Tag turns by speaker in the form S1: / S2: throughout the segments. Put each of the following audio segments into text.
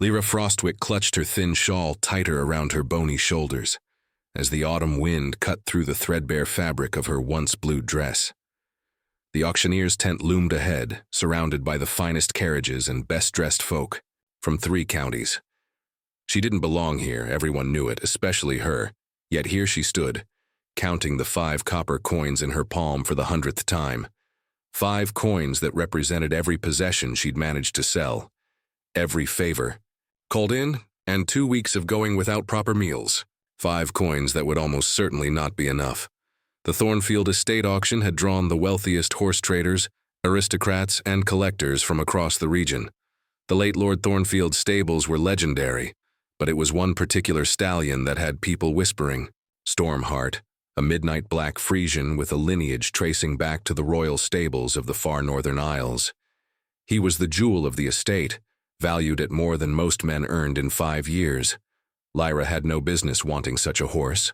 S1: Lyra Frostwick clutched her thin shawl tighter around her bony shoulders as the autumn wind cut through the threadbare fabric of her once blue dress. The auctioneer's tent loomed ahead, surrounded by the finest carriages and best-dressed folk from 3 counties. She didn't belong here, everyone knew it, especially her, yet here she stood, counting the 5 copper coins in her palm for the 100th time. 5 coins that represented every possession she'd managed to sell, every favor. Called in, and 2 weeks of going without proper meals. 5 coins that would almost certainly not be enough. The Thornfield estate auction had drawn the wealthiest horse traders, aristocrats, and collectors from across the region. The late Lord Thornfield's stables were legendary, but it was one particular stallion that had people whispering. Stormheart, a midnight black Frisian with a lineage tracing back to the royal stables of the far northern Isles. He was the jewel of the estate, valued at more than most men earned in 5 years. Lyra had no business wanting such a horse.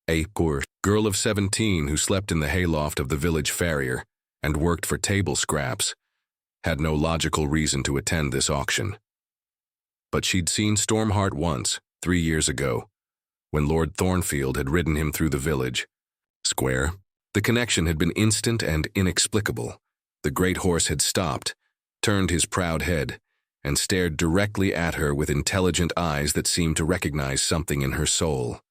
S1: A poor girl of 17 who slept in the hayloft of the village farrier and worked for table scraps had no logical reason to attend this auction. But she'd seen Stormheart once, 3 years ago, when Lord Thornfield had ridden him through the village square. The connection had been instant and inexplicable. The great horse had stopped, turned his proud head, and stared directly at her with intelligent eyes that seemed to recognize something in her soul.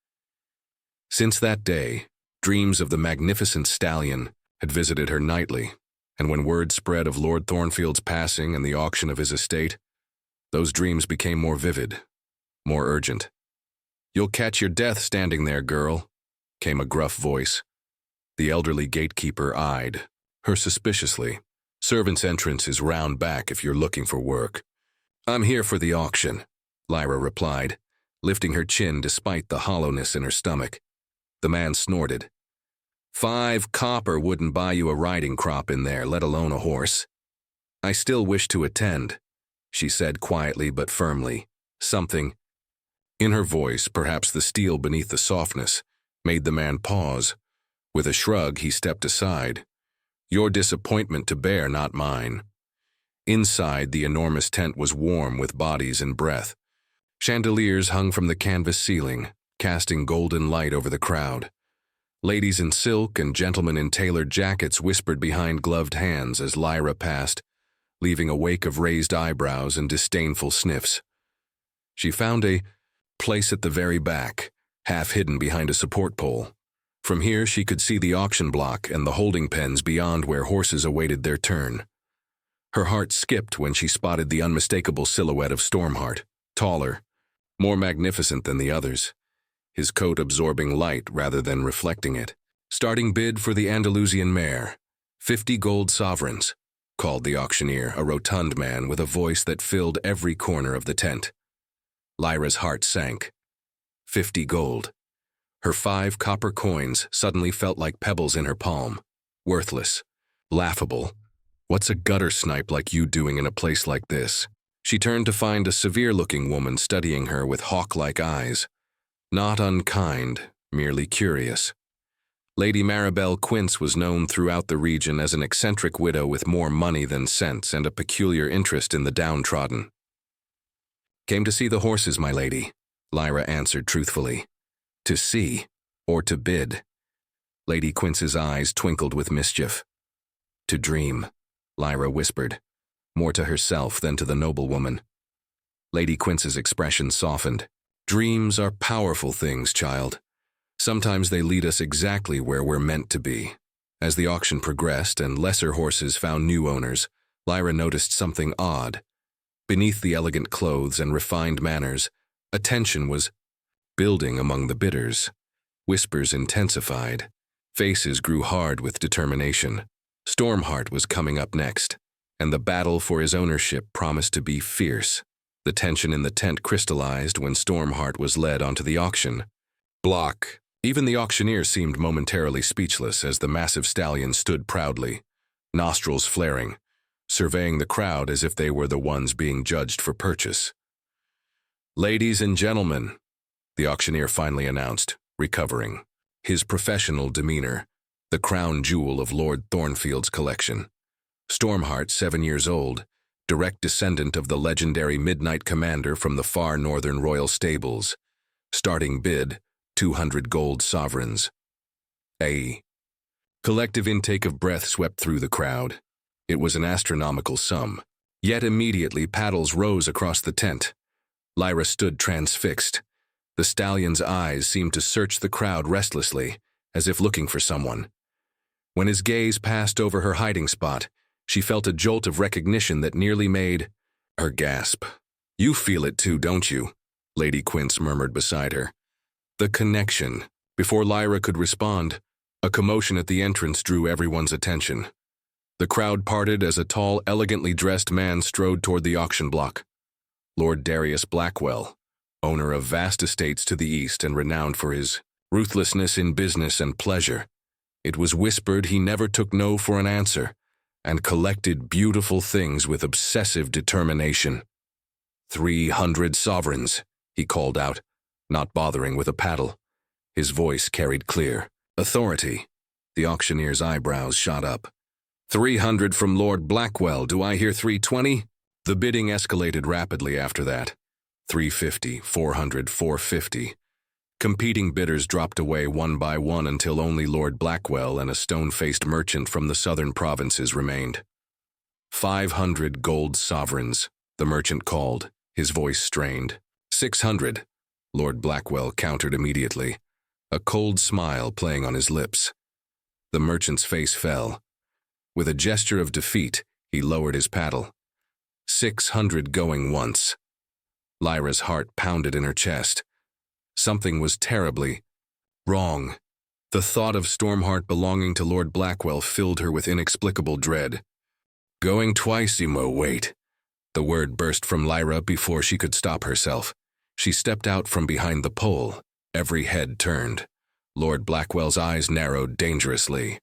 S1: Since that day, dreams of the magnificent stallion had visited her nightly, and when word spread of Lord Thornfield's passing and the auction of his estate, those dreams became more vivid, more urgent. "You'll catch your death standing there, girl," came a gruff voice. The elderly gatekeeper eyed her suspiciously. "Servant's entrance is round back if you're looking for work." "I'm here for the auction," Lyra replied, lifting her chin despite the hollowness in her stomach. The man snorted. 5 copper wouldn't buy you a riding crop in there, let alone a horse." "I still wish to attend," she said quietly but firmly. Something in her voice, perhaps the steel beneath the softness, made the man pause. With a shrug, he stepped aside. "Your disappointment to bear, not mine." Inside, the enormous tent was warm with bodies and breath. Chandeliers hung from the canvas ceiling, casting golden light over the crowd. Ladies in silk and gentlemen in tailored jackets whispered behind gloved hands as Lyra passed, leaving a wake of raised eyebrows and disdainful sniffs. She found a place at the very back, half hidden behind a support pole. From here she could see the auction block and the holding pens beyond where horses awaited their turn. Her heart skipped when she spotted the unmistakable silhouette of Stormheart, taller, more magnificent than the others, his coat absorbing light rather than reflecting it. "Starting bid for the Andalusian mare, 50 gold sovereigns," called the auctioneer, a rotund man with a voice that filled every corner of the tent. Lyra's heart sank. 50 gold. Her 5 copper coins suddenly felt like pebbles in her palm. Worthless. Laughable. "What's a gutter snipe like you doing in a place like this?" She turned to find a severe-looking woman studying her with hawk-like eyes. Not unkind, merely curious. Lady Maribel Quince was known throughout the region as an eccentric widow with more money than sense and a peculiar interest in the downtrodden. "Came to see the horses, my lady," Lyra answered truthfully. "To see, or to bid?" Lady Quince's eyes twinkled with mischief. "To dream," Lyra whispered, more to herself than to the noblewoman. Lady Quince's expression softened. "Dreams are powerful things, child. Sometimes they lead us exactly where we're meant to be." As the auction progressed and lesser horses found new owners, Lyra noticed something odd. Beneath the elegant clothes and refined manners, a tension was building among the bidders. Whispers intensified. Faces grew hard with determination. Stormheart was coming up next, and the battle for his ownership promised to be fierce. The tension in the tent crystallized when Stormheart was led onto the auction block. Even the auctioneer seemed momentarily speechless as the massive stallion stood proudly, nostrils flaring, surveying the crowd as if they were the ones being judged for purchase. "Ladies and gentlemen," the auctioneer finally announced, recovering. His professional demeanor, the crown jewel of Lord Thornfield's collection. Stormheart, 7 years old, direct descendant of the legendary Midnight Commander from the far northern royal stables. Starting bid, 200 gold sovereigns. A collective intake of breath swept through the crowd. It was an astronomical sum. Yet immediately paddles rose across the tent. Lyra stood transfixed. The stallion's eyes seemed to search the crowd restlessly, as if looking for someone. When his gaze passed over her hiding spot, she felt a jolt of recognition that nearly made her gasp. "You feel it too, don't you?" Lady Quince murmured beside her. The connection. Before Lyra could respond, a commotion at the entrance drew everyone's attention. The crowd parted as a tall, elegantly dressed man strode toward the auction block. Lord Darius Blackwell, owner of vast estates to the east and renowned for his ruthlessness in business and pleasure. It was whispered he never took no for an answer, and collected beautiful things with obsessive determination. 300 sovereigns, he called out, not bothering with a paddle. His voice carried clear authority. The auctioneer's eyebrows shot up. 300 from Lord Blackwell, do I hear 320? The bidding escalated rapidly after that. 350, 400, 450. Competing bidders dropped away one by one until only Lord Blackwell and a stone-faced merchant from the southern provinces remained. 500 gold sovereigns, the merchant called, his voice strained. 600, Lord Blackwell countered immediately, a cold smile playing on his lips. The merchant's face fell. With a gesture of defeat, he lowered his paddle. 600 going once. Lyra's heart pounded in her chest. Something was terribly wrong. The thought of Stormheart belonging to Lord Blackwell filled her with inexplicable dread. Going twicemo, wait. The word burst from Lyra before she could stop herself. She stepped out from behind the pole. Every head turned. Lord Blackwell's eyes narrowed dangerously.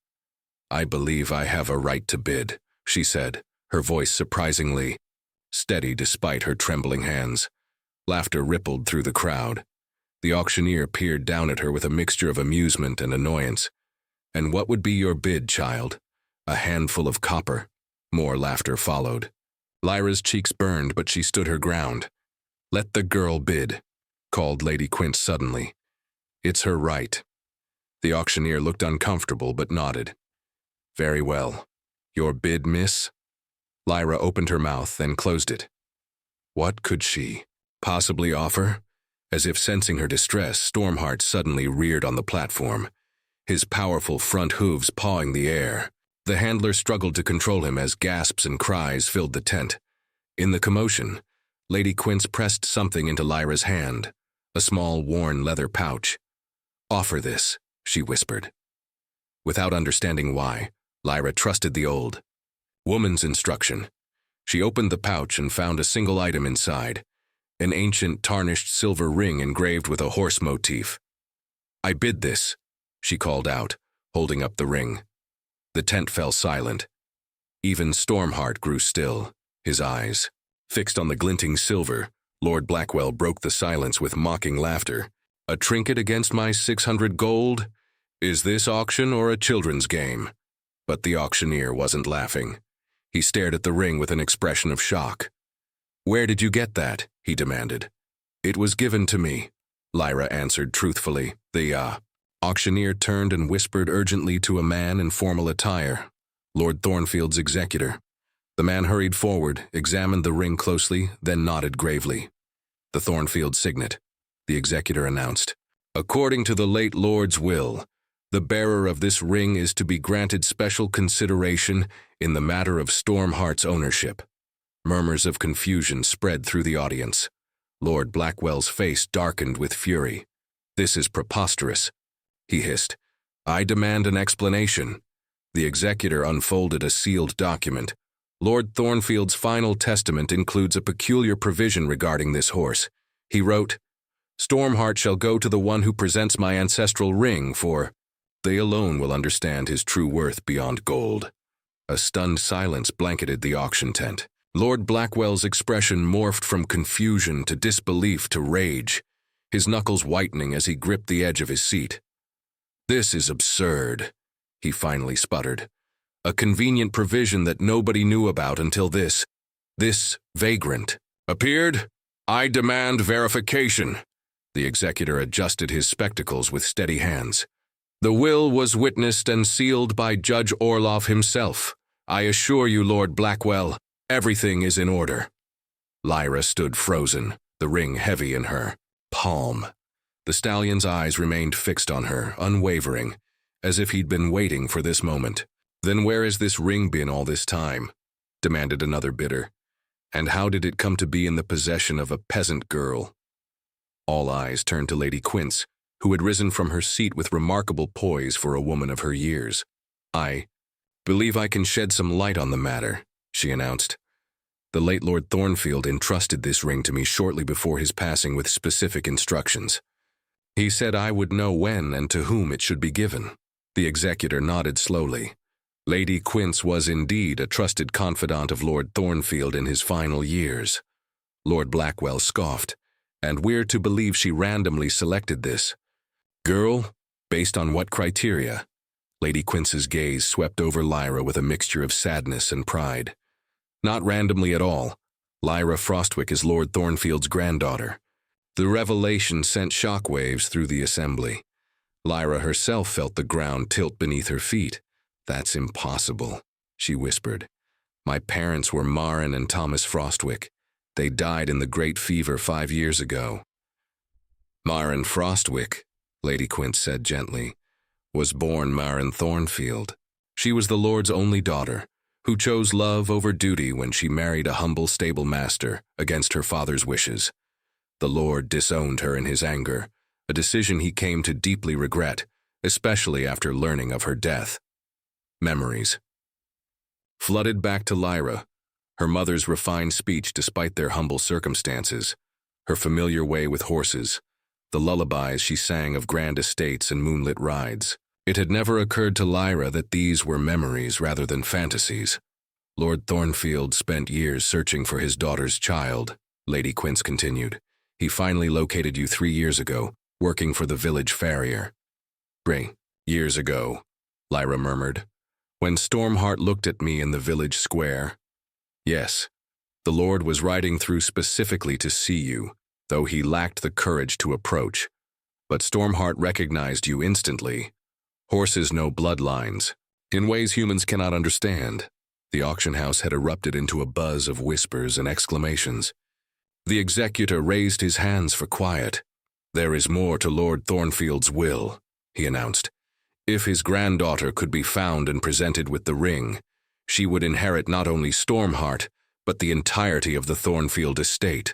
S1: I believe I have a right to bid, she said, her voice surprisingly steady despite her trembling hands. Laughter rippled through the crowd. The auctioneer peered down at her with a mixture of amusement and annoyance. And what would be your bid, child? A handful of copper. More laughter followed. Lyra's cheeks burned, but she stood her ground. Let the girl bid, called Lady Quince suddenly. It's her right. The auctioneer looked uncomfortable but nodded. Very well. Your bid, miss? Lyra opened her mouth, then closed it. What could she possibly offer? As if sensing her distress, Stormheart suddenly reared on the platform, his powerful front hooves pawing the air. The handler struggled to control him as gasps and cries filled the tent. In the commotion, Lady Quince pressed something into Lyra's hand, a small worn leather pouch. Offer this, she whispered. Without understanding why, Lyra trusted the old woman's instruction. She opened the pouch and found a single item inside, an ancient tarnished silver ring engraved with a horse motif. I bid this, she called out, holding up the ring. The tent fell silent. Even Stormheart grew still, his eyes fixed on the glinting silver. Lord Blackwell broke the silence with mocking laughter. A trinket against my 600 gold? Is this auction or a children's game? But the auctioneer wasn't laughing. He stared at the ring with an expression of shock. Where did you get that? He demanded. It was given to me, Lyra answered truthfully. The auctioneer turned and whispered urgently to a man in formal attire, Lord Thornfield's executor. The man hurried forward, examined the ring closely, then nodded gravely. The Thornfield signet, the executor announced. According to the late Lord's will, the bearer of this ring is to be granted special consideration in the matter of Stormheart's ownership. Murmurs of confusion spread through the audience. Lord Blackwell's face darkened with fury. This is preposterous, he hissed. I demand an explanation. The executor unfolded a sealed document. Lord Thornfield's final testament includes a peculiar provision regarding this horse. He wrote, Stormheart shall go to the one who presents my ancestral ring, for they alone will understand his true worth beyond gold. A stunned silence blanketed the auction tent. Lord Blackwell's expression morphed from confusion to disbelief to rage, his knuckles whitening as he gripped the edge of his seat. This is absurd, he finally sputtered. A convenient provision that nobody knew about until this This vagrant appeared. I demand verification. The executor adjusted his spectacles with steady hands. The will was witnessed and sealed by Judge Orloff himself. I assure you, Lord Blackwell, everything is in order. Lyra stood frozen, the ring heavy in her palm. The stallion's eyes remained fixed on her, unwavering, as if he'd been waiting for this moment. Then where has this ring been all this time? Demanded another bidder. And how did it come to be in the possession of a peasant girl? All eyes turned to Lady Quince, who had risen from her seat with remarkable poise for a woman of her years. I believe I can shed some light on the matter, she announced. The late Lord Thornfield entrusted this ring to me shortly before his passing with specific instructions. He said I would know when and to whom it should be given. The executor nodded slowly. Lady Quince was indeed a trusted confidant of Lord Thornfield in his final years. Lord Blackwell scoffed, and we're to believe she randomly selected this girl, based on what criteria? Lady Quince's gaze swept over Lyra with a mixture of sadness and pride. Not randomly at all. Lyra Frostwick is Lord Thornfield's granddaughter. The revelation sent shockwaves through the assembly. Lyra herself felt the ground tilt beneath her feet. That's impossible, she whispered. My parents were Marin and Thomas Frostwick. They died in the Great Fever 5 years ago. Marin Frostwick, Lady Quince said gently, was born Marin Thornfield. She was the Lord's only daughter, who chose love over duty when she married a humble stable master against her father's wishes. The Lord disowned her in his anger, a decision he came to deeply regret, especially after learning of her death. Memories flooded back to Lyra, her mother's refined speech despite their humble circumstances, her familiar way with horses, the lullabies she sang of grand estates and moonlit rides. It had never occurred to Lyra that these were memories rather than fantasies. Lord Thornfield spent years searching for his daughter's child, Lady Quince continued. He finally located you 3 years ago, working for the village farrier. 3 years ago, Lyra murmured, when Stormheart looked at me in the village square. Yes, the Lord was riding through specifically to see you, though he lacked the courage to approach. But Stormheart recognized you instantly. Horses know bloodlines, in ways humans cannot understand. The auction house had erupted into a buzz of whispers and exclamations. The executor raised his hands for quiet. There is more to Lord Thornfield's will, he announced. If his granddaughter could be found and presented with the ring, she would inherit not only Stormheart, but the entirety of the Thornfield estate.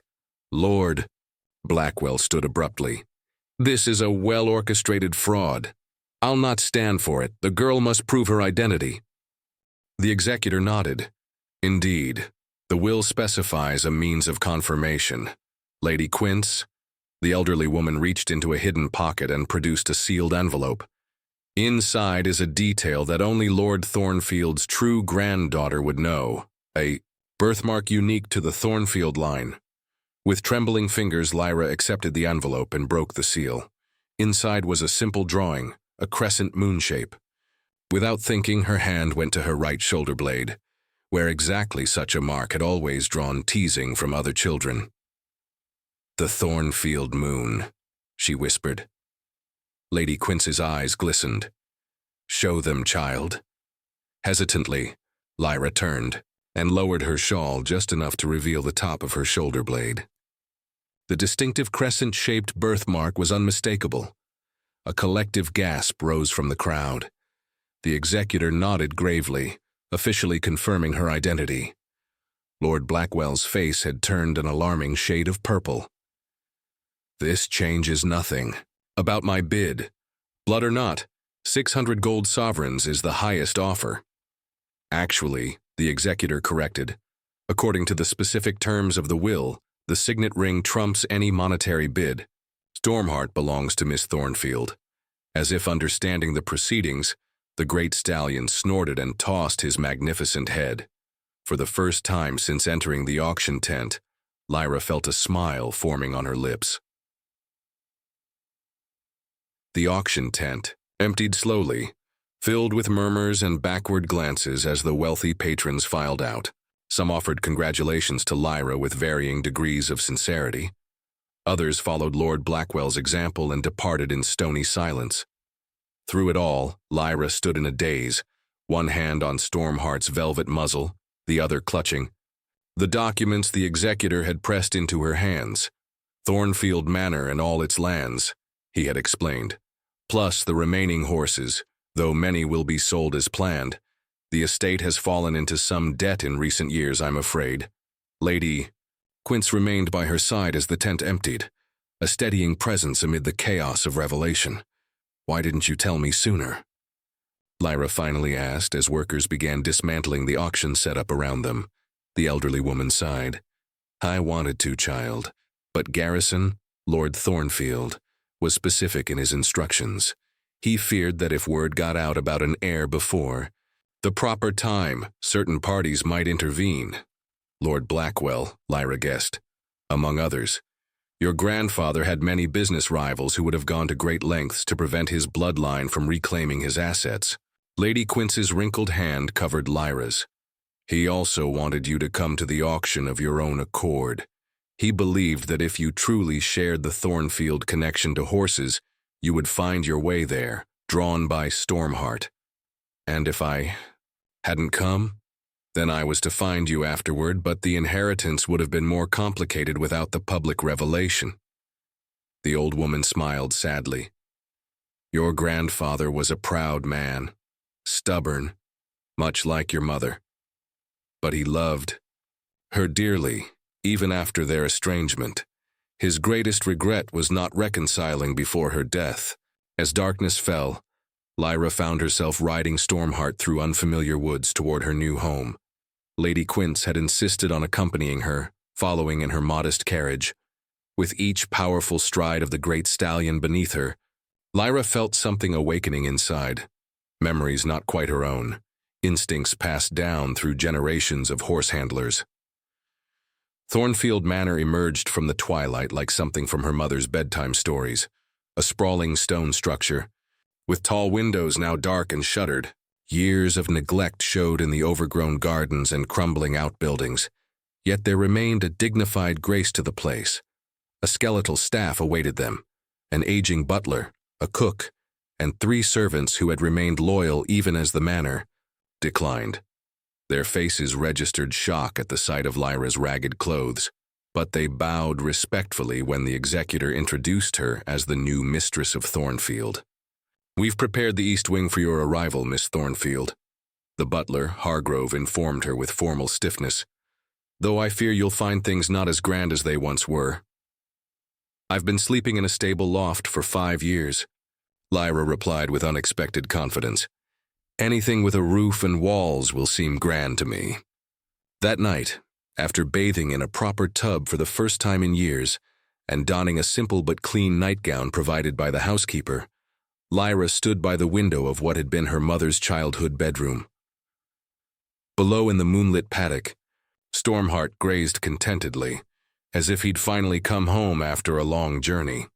S1: Lord Blackwell stood abruptly. This is a well-orchestrated fraud. I'll not stand for it. The girl must prove her identity. The executor nodded. Indeed, the will specifies a means of confirmation. Lady Quince, the elderly woman reached into a hidden pocket and produced a sealed envelope. Inside is a detail that only Lord Thornfield's true granddaughter would know, a birthmark unique to the Thornfield line. With trembling fingers, Lyra accepted the envelope and broke the seal. Inside was a simple drawing, a crescent moon shape. Without thinking, her hand went to her right shoulder blade, where exactly such a mark had always drawn teasing from other children. The Thornfield moon, she whispered. Lady Quince's eyes glistened. Show them, child. Hesitantly, Lyra turned and lowered her shawl just enough to reveal the top of her shoulder blade. The distinctive crescent-shaped birthmark was unmistakable. A collective gasp rose from the crowd. The executor nodded gravely, officially confirming her identity. Lord Blackwell's face had turned an alarming shade of purple. This changes nothing. About my bid. Blood or not, 600 gold sovereigns is the highest offer. Actually, the executor corrected. According to the specific terms of the will, the signet ring trumps any monetary bid. Stormheart belongs to Miss Thornfield. As if understanding the proceedings, the great stallion snorted and tossed his magnificent head. For the first time since entering the auction tent, Lyra felt a smile forming on her lips. The auction tent emptied slowly, filled with murmurs and backward glances as the wealthy patrons filed out. Some offered congratulations to Lyra with varying degrees of sincerity. Others followed Lord Blackwell's example and departed in stony silence. Through it all, Lyra stood in a daze, one hand on Stormheart's velvet muzzle, the other clutching the documents the executor had pressed into her hands. Thornfield Manor and all its lands, he had explained, plus the remaining horses, though many will be sold as planned. The estate has fallen into some debt in recent years, I'm afraid. Lady Quince remained by her side as the tent emptied, a steadying presence amid the chaos of revelation. Why didn't you tell me sooner? Lyra finally asked as workers began dismantling the auction setup around them. The elderly woman sighed. I wanted to, child, but Garrison, Lord Thornfield, was specific in his instructions. He feared that if word got out about an heir before the proper time, certain parties might intervene. Lord Blackwell, Lyra guessed, among others. Your grandfather had many business rivals who would have gone to great lengths to prevent his bloodline from reclaiming his assets. Lady Quince's wrinkled hand covered Lyra's. He also wanted you to come to the auction of your own accord. He believed that if you truly shared the Thornfield connection to horses, you would find your way there, drawn by Stormheart. And if I hadn't come, then I was to find you afterward, but the inheritance would have been more complicated without the public revelation. The old woman smiled sadly. Your grandfather was a proud man, stubborn, much like your mother. But he loved her dearly, even after their estrangement. His greatest regret was not reconciling before her death. As darkness fell, Lyra found herself riding Stormheart through unfamiliar woods toward her new home. Lady Quince had insisted on accompanying her, following in her modest carriage. With each powerful stride of the great stallion beneath her, Lyra felt something awakening inside. Memories not quite her own, instincts passed down through generations of horse handlers. Thornfield Manor emerged from the twilight like something from her mother's bedtime stories, a sprawling stone structure, with tall windows now dark and shuttered. Years of neglect showed in the overgrown gardens and crumbling outbuildings, yet there remained a dignified grace to the place. A skeletal staff awaited them, an aging butler, a cook, and 3 servants who had remained loyal even as the manor declined. Their faces registered shock at the sight of Lyra's ragged clothes, but they bowed respectfully when the executor introduced her as the new mistress of Thornfield. We've prepared the East Wing for your arrival, Miss Thornfield. The butler, Hargrove, informed her with formal stiffness, though I fear you'll find things not as grand as they once were. I've been sleeping in a stable loft for 5 years, Lyra replied with unexpected confidence. Anything with a roof and walls will seem grand to me. That night, after bathing in a proper tub for the first time in years and donning a simple but clean nightgown provided by the housekeeper, Lyra stood by the window of what had been her mother's childhood bedroom. Below in the moonlit paddock, Stormheart grazed contentedly, as if he'd finally come home after a long journey.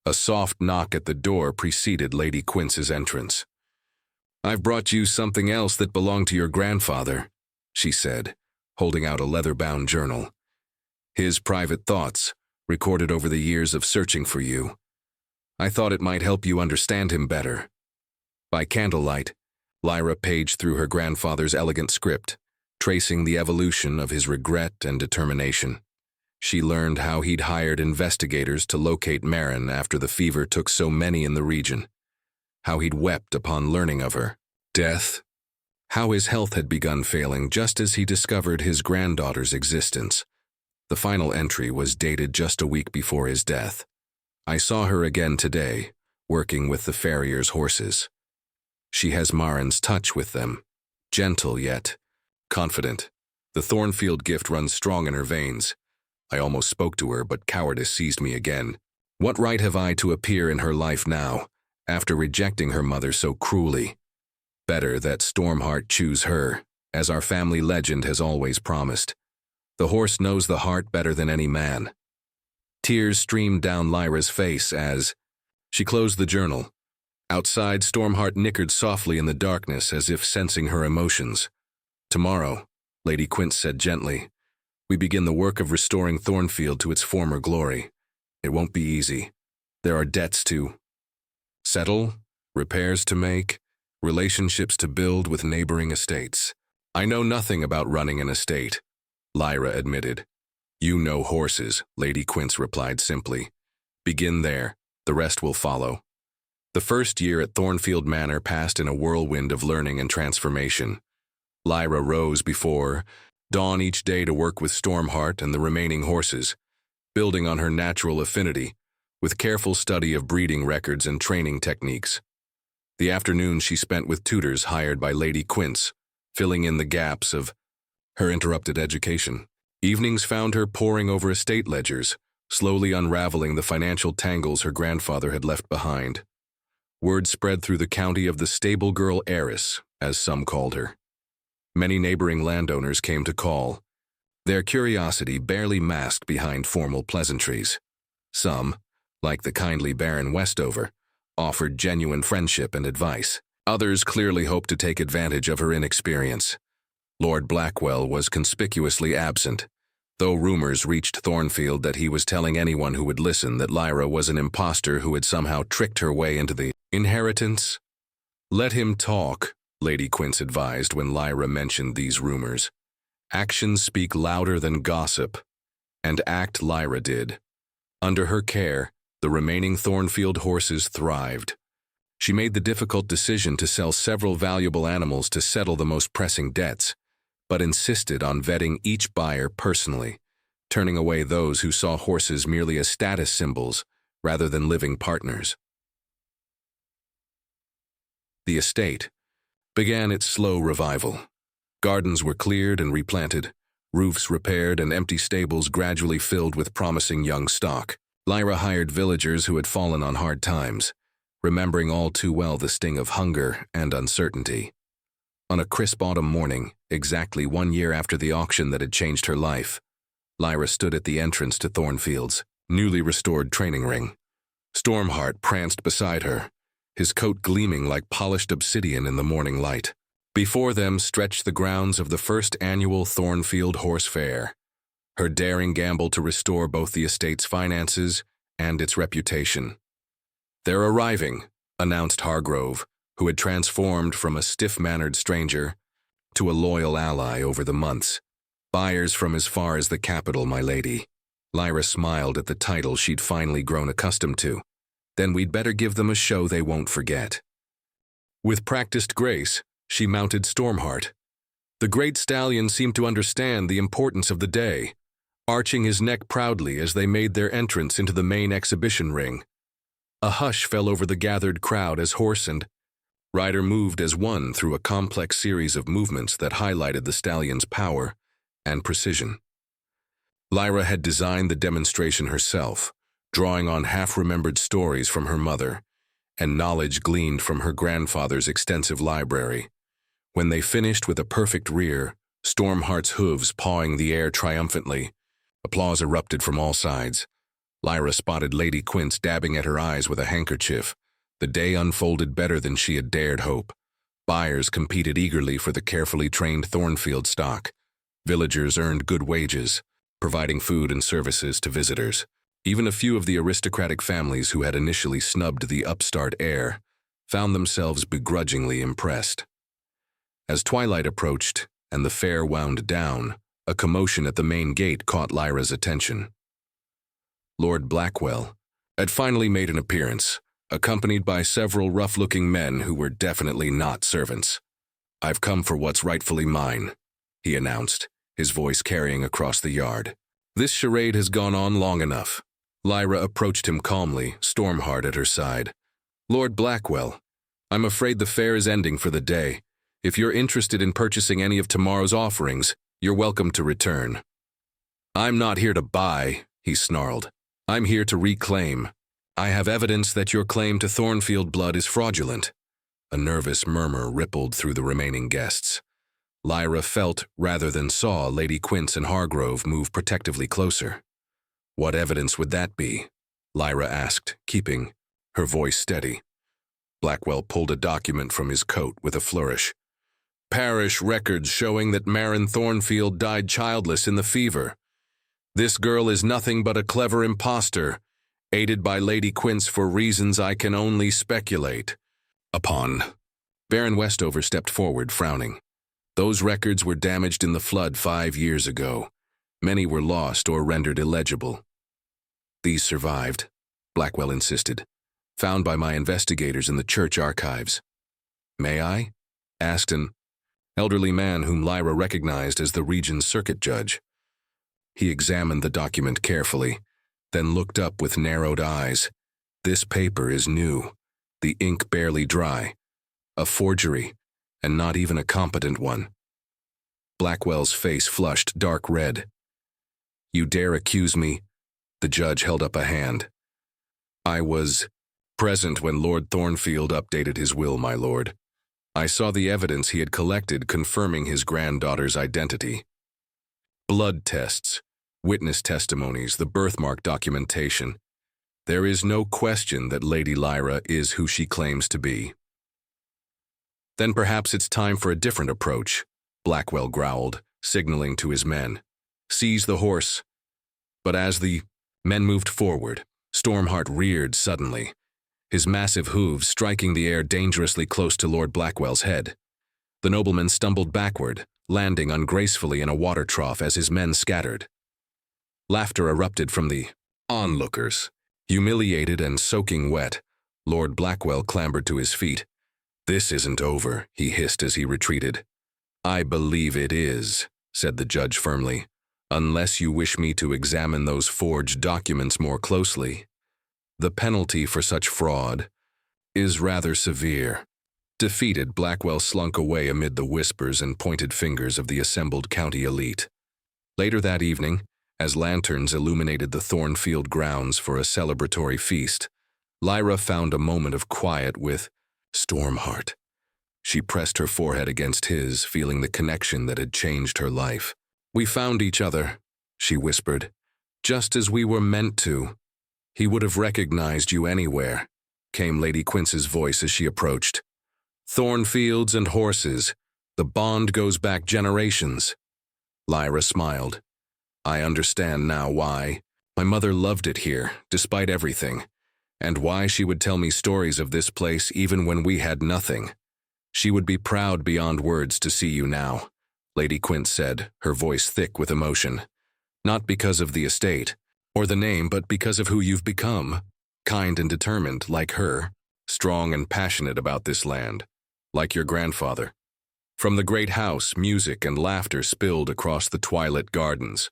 S1: A soft knock at the door preceded Lady Quince's entrance. I've brought you something else that belonged to your grandfather, she said, holding out a leather-bound journal. His private thoughts, recorded over the years of searching for you. I thought it might help you understand him better. By candlelight, Lyra paged through her grandfather's elegant script, tracing the evolution of his regret and determination. She learned how he'd hired investigators to locate Marin after the fever took so many in the region, how he'd wept upon learning of her death, how his health had begun failing just as he discovered his granddaughter's existence. The final entry was dated just a week before his death. I saw her again today, working with the farrier's horses. She has Marin's touch with them, gentle yet confident. The Thornfield gift runs strong in her veins. I almost spoke to her, but cowardice seized me again. What right have I to appear in her life now, after rejecting her mother so cruelly? Better that Stormheart choose her, as our family legend has always promised. The horse knows the heart better than any man. Tears streamed down Lyra's face as she closed the journal. Outside, Stormheart nickered softly in the darkness as if sensing her emotions. Tomorrow, Lady Quince said gently. "We begin the work of restoring Thornfield to its former glory. It won't be easy. There are debts to settle, repairs to make, relationships to build with neighboring estates. I know nothing about running an estate," Lyra admitted. "You know horses," Lady Quince replied simply. "Begin there. The rest will follow." The first year at Thornfield Manor passed in a whirlwind of learning and transformation. Lyra rose before dawn each day to work with Stormheart and the remaining horses, building on her natural affinity, with careful study of breeding records and training techniques. The afternoons she spent with tutors hired by Lady Quince, filling in the gaps of her interrupted education. Evenings found her poring over estate ledgers, slowly unraveling the financial tangles her grandfather had left behind. Word spread through the county of the stable girl heiress, as some called her. Many neighboring landowners came to call, their curiosity barely masked behind formal pleasantries. Some, like the kindly Baron Westover, offered genuine friendship and advice. Others clearly hoped to take advantage of her inexperience. Lord Blackwell was conspicuously absent, though rumors reached Thornfield that he was telling anyone who would listen that Lyra was an impostor who had somehow tricked her way into the inheritance. "Let him talk," Lady Quince advised when Lyra mentioned these rumors. "Actions speak louder than gossip." And act Lyra did. Under her care, the remaining Thornfield horses thrived. She made the difficult decision to sell several valuable animals to settle the most pressing debts, but insisted on vetting each buyer personally, turning away those who saw horses merely as status symbols rather than living partners. The estate began its slow revival. Gardens were cleared and replanted, roofs repaired, and empty stables gradually filled with promising young stock. Lyra hired villagers who had fallen on hard times, remembering all too well the sting of hunger and uncertainty. On a crisp autumn morning, exactly 1 year after the auction that had changed her life, Lyra stood at the entrance to Thornfield's newly restored training ring. Stormheart pranced beside her, his coat gleaming like polished obsidian in the morning light. Before them stretched the grounds of the first annual Thornfield Horse Fair, her daring gamble to restore both the estate's finances and its reputation. "They're arriving," announced Hargrove, who had transformed from a stiff-mannered stranger to a loyal ally over the months. "Buyers from as far as the capital, my lady." Lyra smiled at the title she'd finally grown accustomed to. "Then we'd better give them a show they won't forget." With practiced grace, she mounted Stormheart. The great stallion seemed to understand the importance of the day, arching his neck proudly as they made their entrance into the main exhibition ring. A hush fell over the gathered crowd as horse and rider moved as one through a complex series of movements that highlighted the stallion's power and precision. Lyra had designed the demonstration herself, drawing on half-remembered stories from her mother and knowledge gleaned from her grandfather's extensive library. When they finished with a perfect rear, Stormheart's hooves pawing the air triumphantly, applause erupted from all sides. Lyra spotted Lady Quince dabbing at her eyes with a handkerchief. The day unfolded better than she had dared hope. Buyers competed eagerly for the carefully trained Thornfield stock. Villagers earned good wages, providing food and services to visitors. Even a few of the aristocratic families who had initially snubbed the upstart heir found themselves begrudgingly impressed. As twilight approached and the fair wound down, a commotion at the main gate caught Lyra's attention. Lord Blackwell had finally made an appearance, accompanied by several rough-looking men who were definitely not servants. "I've come for what's rightfully mine," he announced, his voice carrying across the yard. "This charade has gone on long enough." Lyra approached him calmly, Stormheart at her side. "Lord Blackwell, I'm afraid the fair is ending for the day. If you're interested in purchasing any of tomorrow's offerings, you're welcome to return." "I'm not here to buy," he snarled. "I'm here to reclaim. I have evidence that your claim to Thornfield blood is fraudulent." A nervous murmur rippled through the remaining guests. Lyra felt, rather than saw, Lady Quince and Hargrove move protectively closer. "What evidence would that be?" Lyra asked, keeping her voice steady. Blackwell pulled a document from his coat with a flourish. parish records showing that Marin Thornfield died childless in the fever. This girl is nothing but a clever impostor, aided by Lady Quince for reasons I can only speculate upon." Baron Westover stepped forward, frowning. "Those records were damaged in the flood 5 years ago. Many were lost or rendered illegible." "These survived," Blackwell insisted, "found by my investigators in the church archives." "May I?" asked an elderly man whom Lyra recognized as the region's circuit judge. He examined the document carefully, then looked up with narrowed eyes. "This paper is new, the ink barely dry. A forgery, and not even a competent one." Blackwell's face flushed dark red. "You dare accuse me?" The judge held up a hand. "I was present when Lord Thornfield updated his will, my lord. I saw the evidence he had collected confirming his granddaughter's identity. Blood tests, witness testimonies, the birthmark documentation. There is no question that Lady Lyra is who she claims to be." "Then perhaps it's time for a different approach," Blackwell growled, signaling to his men. "Seize the horse." But as the men moved forward, Stormheart reared suddenly, his massive hooves striking the air dangerously close to Lord Blackwell's head. The nobleman stumbled backward, landing ungracefully in a water trough as his men scattered. Laughter erupted from the onlookers. Humiliated and soaking wet, Lord Blackwell clambered to his feet. "This isn't over," he hissed as he retreated. "I believe it is," said the judge firmly, "unless you wish me to examine those forged documents more closely. The penalty for such fraud is rather severe." Defeated, Blackwell slunk away amid the whispers and pointed fingers of the assembled county elite. Later that evening, as lanterns illuminated the Thornfield grounds for a celebratory feast, Lyra found a moment of quiet with Stormheart. She pressed her forehead against his, feeling the connection that had changed her life. "We found each other," she whispered, "just as we were meant to. He would have recognized you anywhere," came Lady Quince's voice as she approached. "Thornfields and horses, the bond goes back generations." Lyra smiled. "I understand now why. My mother loved it here, despite everything, and why she would tell me stories of this place even when we had nothing. She would be proud beyond words to see you now," Lady Quince said, her voice thick with emotion. "Not because of the estate, or the name, but because of who you've become. Kind and determined, like her. Strong and passionate about this land, like your grandfather. From the great house, music and laughter spilled across the twilit gardens.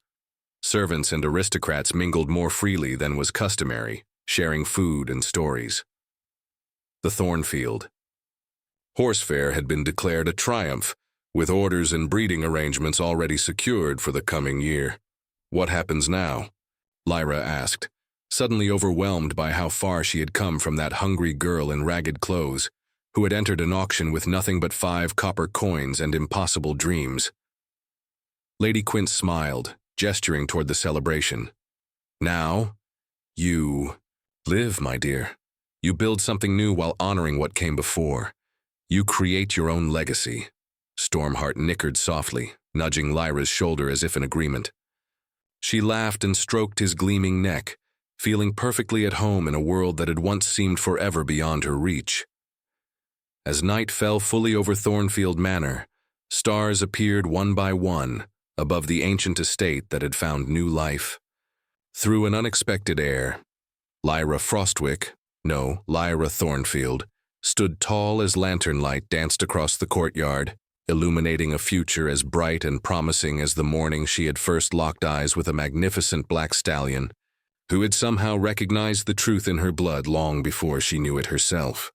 S1: Servants and aristocrats mingled more freely than was customary, sharing food and stories. The Thornfield. Horse fair had been declared a triumph, with orders and breeding arrangements already secured for the coming year. "What happens now?" Lyra asked, suddenly overwhelmed by how far she had come from that hungry girl in ragged clothes, who had entered an auction with nothing but 5 copper coins and impossible dreams. Lady Quince smiled, gesturing toward the celebration. "Now, you live, my dear. You build something new while honoring what came before. You create your own legacy." Stormheart nickered softly, nudging Lyra's shoulder as if in agreement. She laughed and stroked his gleaming neck, feeling perfectly at home in a world that had once seemed forever beyond her reach. As night fell fully over Thornfield Manor, stars appeared one by one above the ancient estate that had found new life. Through an unexpected air, Lyra Thornfield, stood tall as lantern light danced across the courtyard, illuminating a future as bright and promising as the morning she had first locked eyes with a magnificent black stallion, who had somehow recognized the truth in her blood long before she knew it herself.